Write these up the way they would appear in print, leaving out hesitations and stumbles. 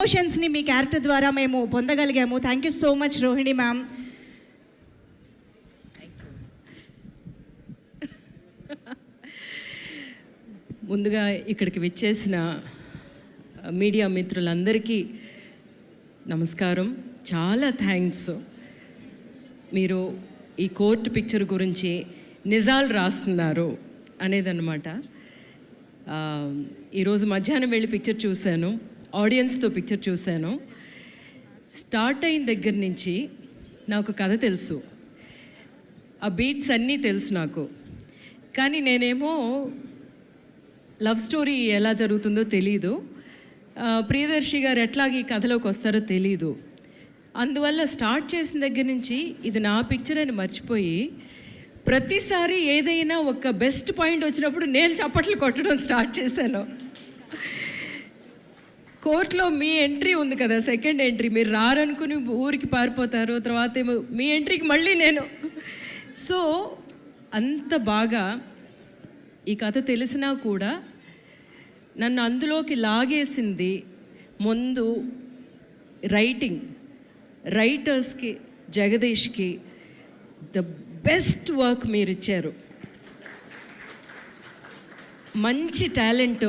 ఎమోషన్స్ని మీ క్యారెక్టర్ ద్వారా మేము పొందగలిగాము. Thank you so much Rohini ma'am. ముందుగా ఇక్కడికి విచ్చేసిన మీడియా మిత్రులందరికీ నమస్కారం. చాలా థ్యాంక్స్. మీరు ఈ కోర్టు పిక్చర్ గురించి నిజాలు రాస్తున్నారు అనేదన్నమాట. ఈరోజు మధ్యాహ్నం వెళ్ళి పిక్చర్ చూశాను, ఆడియన్స్తో పిక్చర్ చూశాను. స్టార్ట్ అయిన దగ్గర నుంచి నాకు కథ తెలుసు, ఆ బీట్స్ అన్నీ తెలుసు నాకు. కానీ నేనేమో లవ్ స్టోరీ ఎలా జరుగుతుందో తెలీదు, ప్రియదర్శి గారు ఎట్లాగ ఈ కథలోకి వస్తారో తెలీదు. అందువల్ల స్టార్ట్ చేసిన దగ్గర నుంచి ఇది నా పిక్చర్ అని మర్చిపోయి ప్రతిసారి ఏదైనా ఒక బెస్ట్ పాయింట్ వచ్చినప్పుడు నేను చప్పట్లు కొట్టడం స్టార్ట్ చేశాను. కోర్టులో మీ ఎంట్రీ ఉంది కదా, సెకండ్ ఎంట్రీ, మీరు రారనుకుని ఊరికి పారిపోతారు, తర్వాత ఏమో మీ ఎంట్రీకి మళ్ళీ నేను. సో అంత బాగా ఈ కథ తెలిసినా కూడా నన్ను అందులోకి లాగేసింది ముందు రైటర్స్కి, జగదీష్కి ద బెస్ట్ వర్క్ మీరు ఇచ్చారు. మంచి టాలెంట్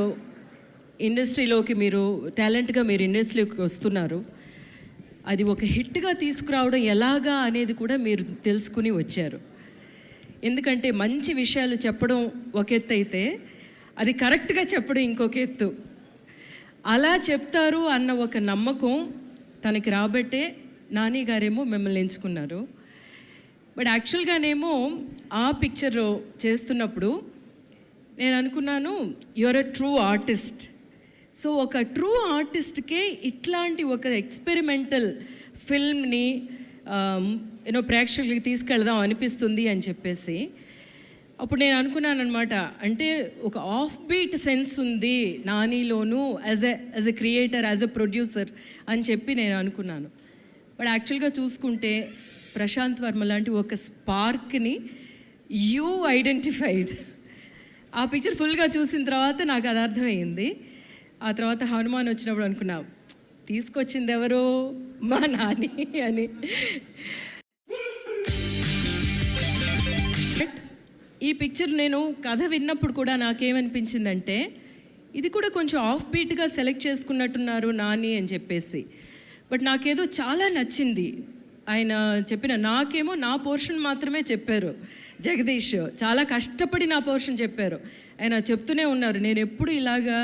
ఇండస్ట్రీలోకి, మీరు టాలెంట్గా మీరు ఇండస్ట్రీలోకి వస్తున్నారు. అది ఒక హిట్గా తీసుకురావడం ఎలాగా అనేది కూడా మీరు తెలుసుకుని వచ్చారు. ఎందుకంటే మంచి విషయాలు చెప్పడం ఒక ఎత్తు అయితే అది కరెక్ట్గా చెప్పడం ఇంకొక ఎత్తు. అలా చెప్తారు అన్న ఒక నమ్మకం తనకి రాబట్టే నాని గారేమో మిమ్మల్ని ఎంచుకున్నారు. బట్ యాక్చువల్గానేమో ఆ పిక్చర్ చేస్తున్నప్పుడు నేను అనుకున్నాను, your a true artist. So ఒక ట్రూ ఆర్టిస్ట్కే ఇట్లాంటి ఒక ఎక్స్పెరిమెంటల్ ఫిల్మ్ని ప్రేక్షకులకి తీసుకెళ్దాం అనిపిస్తుంది అని చెప్పేసి అప్పుడు నేను అనుకున్నాను అనమాట. అంటే ఒక ఆఫ్ బీట్ సెన్స్ ఉంది నానిలోను as a creator, as a producer అని చెప్పి నేను అనుకున్నాను. బట్ యాక్చువల్గా చూసుకుంటే ప్రశాంత్ వర్మ లాంటి ఒక స్పార్క్ని యూ ఐడెంటిఫైడ్. ఆ పిక్చర్ ఫుల్గా చూసిన తర్వాత నాకు అది అర్థమైంది. ఆ తర్వాత హనుమాన్ వచ్చినప్పుడు అనుకున్నా, తీసుకొచ్చింది ఎవరో మా నాని అని. ఈ పిక్చర్ నేను కథ విన్నప్పుడు కూడా నాకేమనిపించిందంటే ఇది కూడా కొంచెం ఆఫ్ బీట్గా సెలెక్ట్ చేసుకున్నట్టున్నారు నాని అని చెప్పేసి. బట్ నాకేదో చాలా నచ్చింది ఆయన చెప్పిన. నాకేమో నా పోర్షన్ మాత్రమే చెప్పారు జగదీష్, చాలా కష్టపడి నా పోర్షన్ చెప్పారు. ఆయన చెప్తూనే ఉన్నారు, నేను ఎప్పుడు ఇలాగా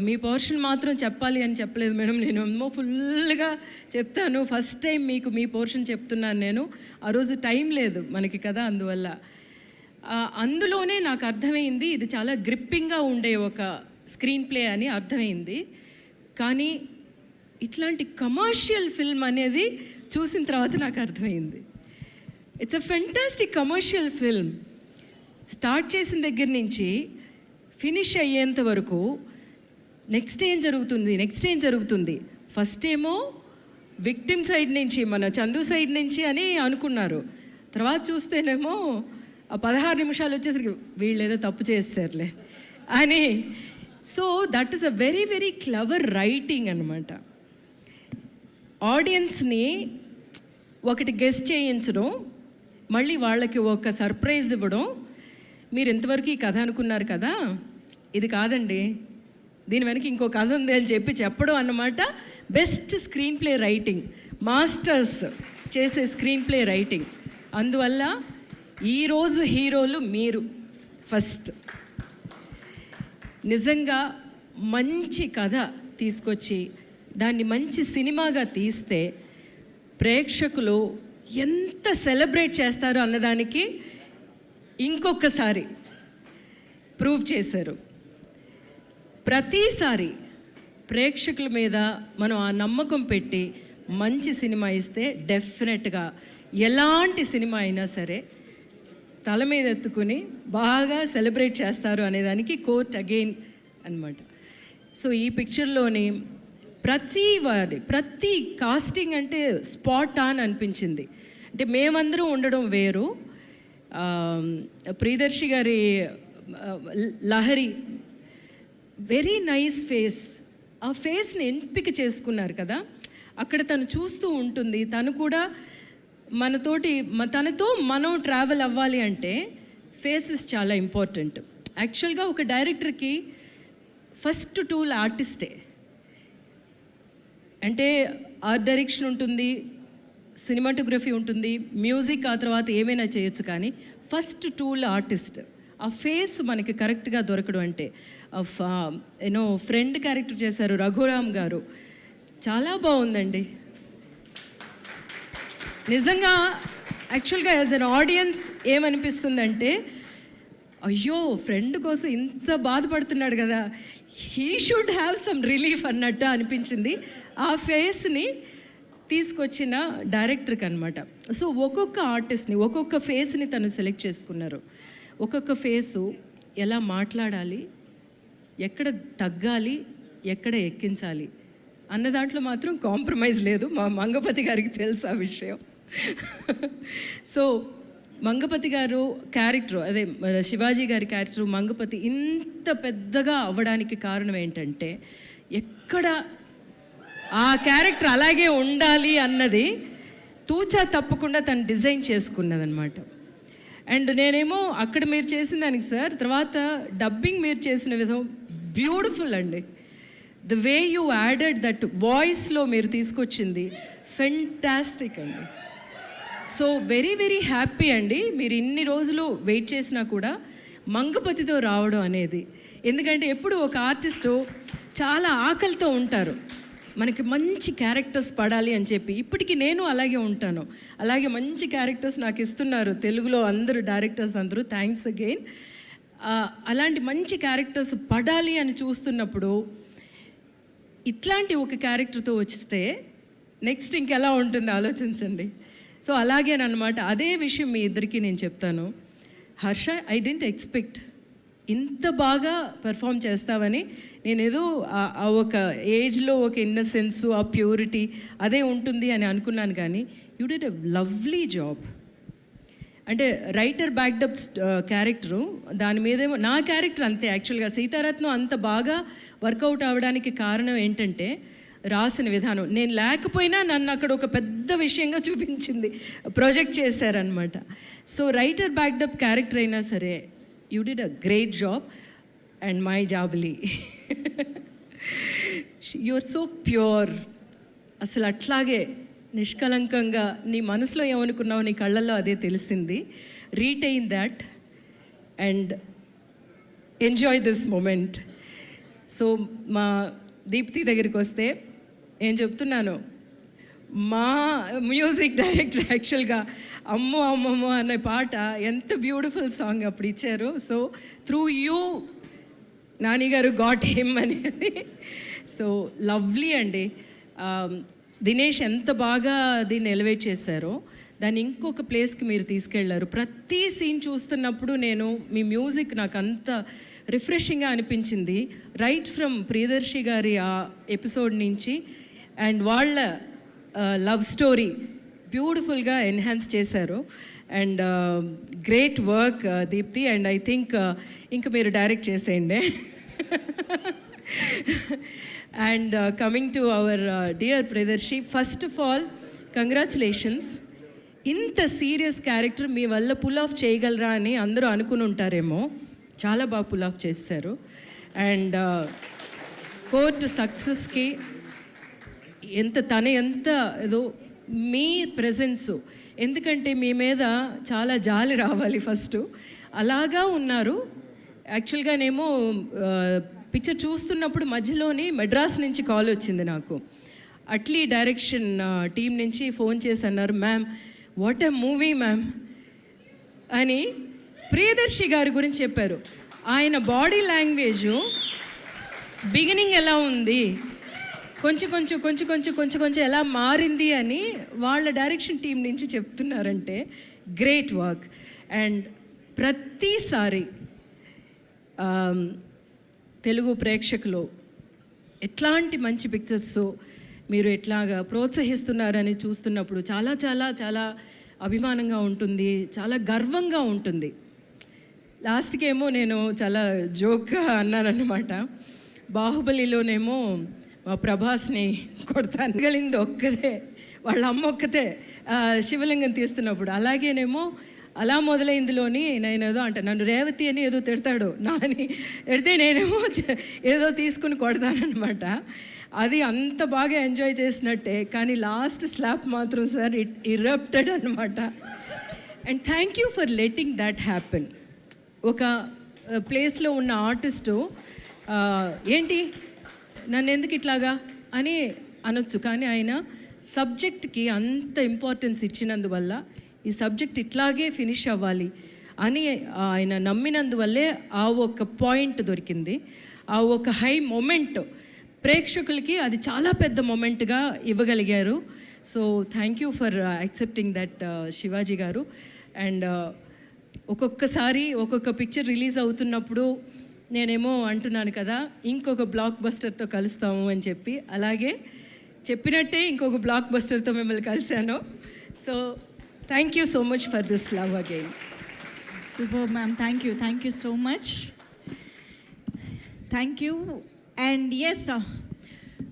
మీ పోర్షన్ మాత్రం చెప్పాలి అని చెప్పలేదు మేడం, నేను ఏమో ఫుల్గా చెప్తాను, ఫస్ట్ టైం మీకు మీ పోర్షన్ చెప్తున్నాను నేను. ఆ రోజు టైం లేదు మనకి కదా, అందువల్ల అందులోనే నాకు అర్థమైంది ఇది చాలా గ్రిప్పింగ్గా ఉండే ఒక స్క్రీన్ ప్లే అని అర్థమైంది. కానీ ఇట్లాంటి కమర్షియల్ ఫిల్మ్ అనేది చూసిన తర్వాత నాకు అర్థమైంది. It's a fantastic commercial film. Start చేసిన దగ్గర నుంచి ఫినిష్ అయ్యేంత వరకు నెక్స్ట్ ఏం జరుగుతుంది. ఫస్ట్ ఏమో విక్టిమ్ సైడ్ నుంచి, మన చందు సైడ్ నుంచి అని అనుకున్నారు. తర్వాత చూస్తేనేమో ఆ 16 నిమిషాలు వచ్చేసరికి వీళ్ళు ఏదో తప్పు చేస్తారులే అని. So that is a very very clever writing అనమాట. ఆడియన్స్ని ఒకటి గెస్ చేయించడం, మళ్ళీ వాళ్ళకి ఒక సర్ప్రైజ్ ఇవ్వడం. మీరు ఎంతవరకు ఈ కథ అనుకున్నారు కదా, ఇది కాదండి, దీని వెనక ఇంకో కథ ఉంది అని చెప్పడం అన్నమాట. Best screen play writing, masters చేసే స్క్రీన్ ప్లే రైటింగ్. అందువల్ల ఈరోజు హీరోలు మీరు ఫస్ట్. నిజంగా మంచి కథ తీసుకొచ్చి దాన్ని మంచి సినిమాగా తీస్తే ప్రేక్షకులు ఎంత సెలబ్రేట్ చేస్తారో అన్నదానికి ఇంకొకసారి ప్రూవ్ చేశారు. ప్రతిసారి ప్రేక్షకుల మీద మనం ఆ నమ్మకం పెట్టి మంచి సినిమా ఇస్తే డెఫినెట్గా ఎలాంటి సినిమా అయినా సరే తల మీద ఎత్తుకుని బాగా సెలబ్రేట్ చేస్తారు అనేదానికి కోర్ట్ అగైన్ అనమాట. సో ఈ పిక్చర్లోని ప్రతి కాస్టింగ్ అంటే స్పాట్ ఆన్ అనిపించింది. అంటే మేమందరం ఉండడం వేరు, ప్రియదర్శి గారి లహరి వెరీ నైస్ ఫేస్, ఆ ఫేస్ని ఎంపిక చేసుకున్నారు కదా, అక్కడ తను చూస్తూ ఉంటుంది. తను కూడా తనతో మనం ట్రావెల్ అవ్వాలి అంటే ఫేసెస్ చాలా ఇంపార్టెంట్. యాక్చువల్గా ఒక డైరెక్టర్కి ఫస్ట్ టూల్ ఆర్టిస్టే. అంటే ఆర్ట్ డైరెక్షన్ ఉంటుంది, సినిమాటోగ్రఫీ ఉంటుంది, మ్యూజిక్ ఆ తర్వాత ఏమైనా చేయొచ్చు, కానీ ఫస్ట్ టూల్ ఆర్టిస్ట్. ఆ ఫేస్ మనకి కరెక్ట్గా దొరకడం అంటే ఫ్రెండ్ క్యారెక్టర్ చేశారు రఘురామ్ గారు, చాలా బాగుందండి నిజంగా. యాక్చువల్గా యాజ్ అన్ ఆడియన్స్ ఏమనిపిస్తుందంటే, అయ్యో ఫ్రెండ్ కోసం ఇంత బాధపడుతున్నాడు కదా, he should have some relief అన్నట్టు అనిపించింది ఆ ఫేస్ని తీసుకొచ్చిన డైరెక్టర్కి అనమాట. సో ఒక్కొక్క ఆర్టిస్ట్ని, ఒక్కొక్క ఫేస్ని తను సెలెక్ట్ చేసుకున్నారు. ఒక్కొక్క ఫేసు ఎలా మాట్లాడాలి, ఎక్కడ తగ్గాలి, ఎక్కడ ఎక్కించాలి అన్న దాంట్లో మాత్రం కాంప్రమైజ్ లేదు. మా మంగపతి గారికి తెలుసు ఆ విషయం. సో మంగపతి గారు క్యారెక్టర్, అదే శివాజీ గారి క్యారెక్టర్ మంగపతి ఇంత పెద్దగా అవ్వడానికి కారణం ఏంటంటే, ఎక్కడ ఆ క్యారెక్టర్ అలాగే ఉండాలి అన్నది తూచా తప్పకుండా తను డిజైన్ చేసుకున్నదనమాట. అండ్ నేనేమో అక్కడ మీరు చేసిన దానికి సార్, తర్వాత డబ్బింగ్ మీరు చేసిన విధం బ్యూటిఫుల్ అండి. The way you added that వాయిస్లో మీరు తీసుకొచ్చింది ఫెంటాస్టిక్ అండి. సో వెరీ వెరీ హ్యాపీ అండి. మీరు ఇన్ని రోజులు వెయిట్ చేసినా కూడా మంగపతితో రావడం అనేది, ఎందుకంటే ఎప్పుడు ఒక ఆర్టిస్టు చాలా ఆకలితో ఉంటారు, మనకి మంచి క్యారెక్టర్స్ పడాలి అని చెప్పి. ఇప్పటికీ నేను అలాగే ఉంటాను, అలాగే మంచి క్యారెక్టర్స్ నాకు ఇస్తున్నారు తెలుగులో అందరూ డైరెక్టర్స్ అందరూ, థ్యాంక్స్ అగైన్. అలాంటి మంచి క్యారెక్టర్స్ పడాలి అని చూస్తున్నప్పుడు ఇట్లాంటి ఒక క్యారెక్టర్తో వస్తే నెక్స్ట్ ఇంకెలా ఉంటుంది ఆలోచించండి. సో అలాగేనమాట. అదే విషయం మీ ఇద్దరికి నేను చెప్తాను. హర్ష, ఐ డెంట్ ఎక్స్పెక్ట్ ఇంత బాగా పెర్ఫామ్ చేస్తావని. నేనేదో ఆ ఒక ఏజ్లో ఒక ఇన్నసెన్సు, ఆ ప్యూరిటీ అదే ఉంటుంది అని అనుకున్నాను, కానీ you did a lovely job. అంటే రైటర్ బ్యాక్డప్ క్యారెక్టరు, దాని మీదేమో నా క్యారెక్టర్ అంతే. యాక్చువల్గా సీతారత్నం అంత బాగా వర్కౌట్ అవ్వడానికి కారణం ఏంటంటే రాసిన విధానం. నేను లేకపోయినా నన్ను అక్కడ ఒక పెద్ద విషయంగా చూపించింది, ప్రొజెక్ట్ చేశారనమాట. సో రైటర్ బ్యాక్డప్ క్యారెక్టర్ అయినా సరే you did a great job. And my జాబ్లీ, యు ఆర్ సో ప్యూర్. అసలు అట్లాగే నిష్కలంకంగా నీ మనసులో ఏమనుకున్నావు, నీ కళ్ళల్లో అదే తెలిసింది. Retain that and enjoy this moment. So మా దీప్తి దగ్గరికి వస్తే నేను చెప్తున్నాను, మా మ్యూజిక్ డైరెక్టర్ యాక్చువల్గా అమ్మో అమ్మమ్మో అనే పాట ఎంత బ్యూటిఫుల్ సాంగ్ అప్పుడు ఇచ్చారు. సో త్రూ యూ నానిగారు గాట్ హిమ్ అనేది. సో లవ్లీ అండి. దినేష్ ఎంత బాగా దీన్ని ఎలివేట్ చేశారో, దాన్ని ఇంకొక ప్లేస్కి మీరు తీసుకెళ్లారు. ప్రతి సీన్ చూస్తున్నప్పుడు నేను మీ మ్యూజిక్ నాకు అంత రిఫ్రెషింగ్గా అనిపించింది. రైట్ ఫ్రమ్ ప్రియదర్శి గారి ఆ ఎపిసోడ్ నుంచి అండ్ వాళ్ళ లవ్ స్టోరీ బ్యూటిఫుల్గా ఎన్హాన్స్ చేశారు. And great work Deepthi. And I think ఇంకా మీరు డైరెక్ట్ చేసేయండి. And coming to our dear Priyadarshi, first of all congratulations. ఇంత సీరియస్ క్యారెక్టర్ మీ వల్ల పుల్ ఆఫ్ చేయగలరా అని అందరూ అనుకుని ఉంటారేమో, చాలా బాగా పుల్ ఆఫ్ చేశారు. అండ్ కోర్టు సక్సెస్కి ఎంత ఏదో మీ ప్రెజెన్సు, ఎందుకంటే మీ మీద చాలా జాలి రావాలి ఫస్ట్, అలాగా ఉన్నారు. యాక్చువల్గానేమో పిక్చర్ చూస్తున్నప్పుడు మధ్యలోని మెడ్రాస్ నుంచి కాల్ వచ్చింది నాకు. అట్లీ డైరెక్షన్ టీం నుంచి ఫోన్ చేసి అన్నారు, ma'am what a movie ma'am అని ప్రియదర్శి గారి గురించి చెప్పారు. ఆయన బాడీ లాంగ్వేజు బిగినింగ్ ఎలా ఉంది, కొంచెం ఎలా మారింది అని వాళ్ళ డైరెక్షన్ టీం నుంచి చెప్తున్నారంటే గ్రేట్ వర్క్. అండ్ ప్రతిసారి తెలుగు ప్రేక్షకులు ఎట్లాంటి మంచి పిక్చర్స్ మీరు ఎట్లాగా ప్రోత్సహిస్తున్నారని చూస్తున్నప్పుడు చాలా చాలా చాలా అభిమానంగా ఉంటుంది, చాలా గర్వంగా ఉంటుంది. లాస్ట్కేమో నేను చాలా జోక్గా అన్నానన్నమాట, బాహుబలిలోనేమో మా ప్రభాస్ని కొడతాను గలింది ఒక్కదే, వాళ్ళ అమ్మ ఒక్కతే శివలింగం తీస్తున్నప్పుడు. అలాగేనేమో అలా మొదలైందిలోని నేను ఏదో అంటే నన్ను రేవతి అని ఏదో తిడతాడు నాని, తిడితే నేనేమో ఏదో తీసుకుని కొడతానమాట. అది అంత బాగా ఎంజాయ్ చేసినట్టే, కానీ లాస్ట్ స్లాప్ మాత్రం సార్ ఇట్ ఇరప్టెడ్ అనమాట. And thank you for letting that happen. ఒక ప్లేస్లో ఉన్న ఆర్టిస్టు ఏంటి నన్ను ఎందుకు ఇట్లాగా అని అనొచ్చు, కానీ ఆయన సబ్జెక్ట్కి అంత ఇంపార్టెన్స్ ఇచ్చినందువల్ల ఈ సబ్జెక్ట్ ఇట్లాగే ఫినిష్ అవ్వాలి అని ఆయన నమ్మినందువల్లే ఆ ఒక పాయింట్ దొరికింది, ఆ ఒక హై మొమెంట్ ప్రేక్షకులకి అది చాలా పెద్ద మొమెంట్గా ఇవ్వగలిగారు. So thank you for accepting that Shivaji గారు. అండ్ ఒక్కొక్కసారి ఒక్కొక్క పిక్చర్ రిలీజ్ అవుతున్నప్పుడు నేనేమో అంటున్నాను కదా ఇంకొక బ్లాక్ బస్టర్తో కలుస్తాము అని చెప్పి, అలాగే చెప్పినట్టే ఇంకొక బ్లాక్ బస్టర్తో మిమ్మల్ని కలిశాను. So thank you so much for this love again. Super ma'am, thank you so much. Thank you. And yes